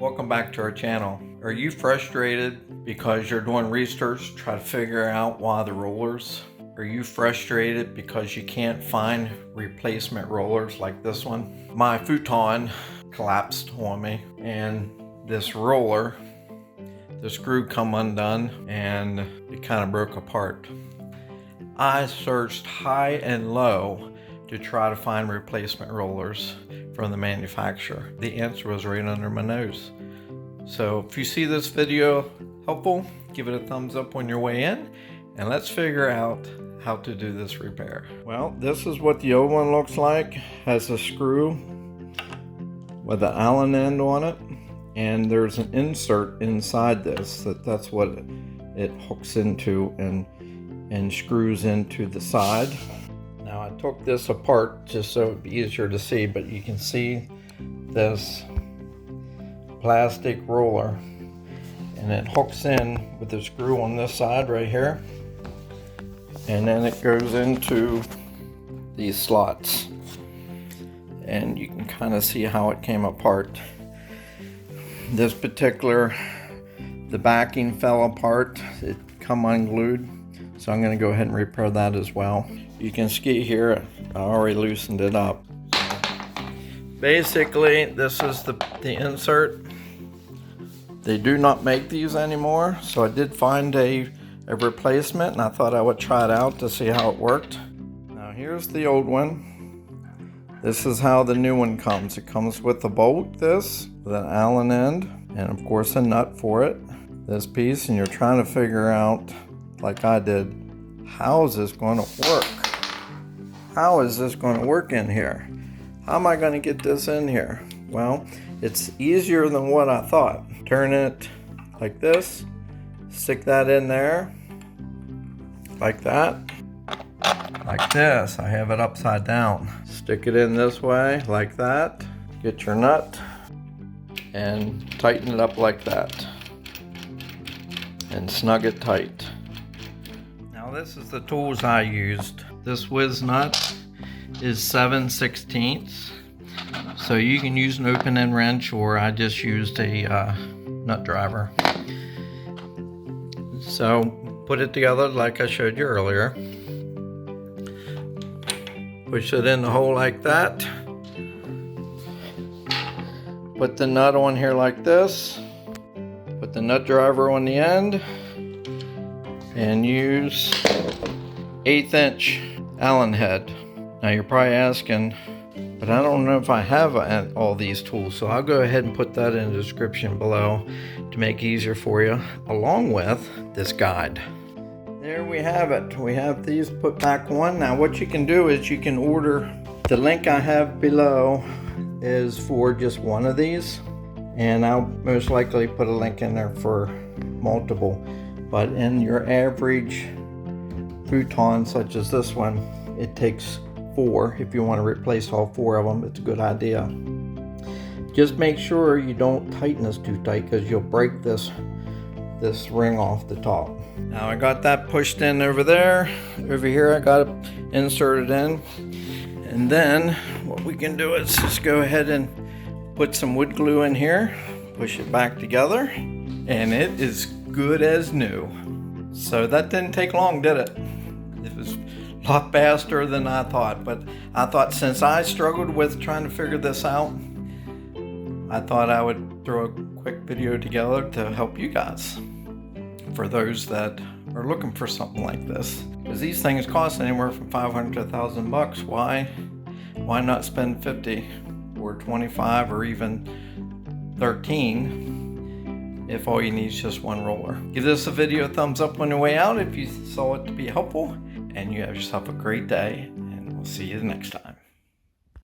Welcome back to our channel. Are you frustrated because you're doing research, try to figure out why the rollers? Are you frustrated because you can't find replacement rollers like this one? My Futon collapsed on me and this roller, the screw come undone and it kind of broke apart. I searched high and low to try to find replacement rollers from the manufacturer. The answer was right under my nose. So if you see this video helpful, give it a thumbs up on your way in, and let's figure out how to do this repair. Well, this is what the old one looks like. Has a screw with an Allen end on it, and there's an insert inside this that's what it hooks into and screws into the side. Now I took this apart just so it'd be easier to see, but you can see this plastic roller and it hooks in with the screw on this side right here, and then it goes into these slots, and you can kind of see how it came apart. This particular, the backing fell apart, it come unglued, so I'm going to go ahead and repair that as well. You can see here I already loosened it up. Basically this is the insert. They do not make these anymore, so I did find a replacement and I thought I would try it out to see how it worked. Now here's the old one. This is how the new one comes. It comes with a bolt, this, with an Allen end, and of course a nut for it. This piece, and you're trying to figure out, like I did, how is this going to work? How is this going to work in here? How am I going to get this in here? Well, it's easier than what I thought. Turn it like this, stick that in there, like that, like this. I have it upside down. Stick it in this way, like that. Get your nut and tighten it up like that, and snug it tight. Now this is the tools I used. This whiz nut is 7/16, so you can use an open end wrench, or I just used a nut driver. So put it together like I showed you earlier. Push it in the hole like that. Put the nut on here like this. Put the nut driver on the end and use 1/8 inch Allen head. Now you're probably asking, but I don't know if I have all these tools, so I'll go ahead and put that in the description below to make it easier for you, along with this guide. There we have it. We have these put back on. Now what you can do is you can order, the link I have below is for just one of these, and I'll most likely put a link in there for multiple, but in your average Futon such as this one, it takes 4. If you want to replace all 4 of them, it's a good idea. Just make sure you don't tighten this too tight, because you'll break this ring off the top. Now I got that pushed in over there. Over here I got it inserted in, and then what we can do is just go ahead and put some wood glue in here, push it back together, and it is good as new. So that didn't take long, did it? It was a lot faster than I thought, but I thought since I struggled with trying to figure this out, I thought I would throw a quick video together to help you guys, for those that are looking for something like this. Because these things cost anywhere from $500 to $1,000. Why not spend 50 or 25 or even 13 if all you need is just one roller? Give this video a thumbs up on your way out if you saw it to be helpful, and you have yourself a great day, and we'll see you next time.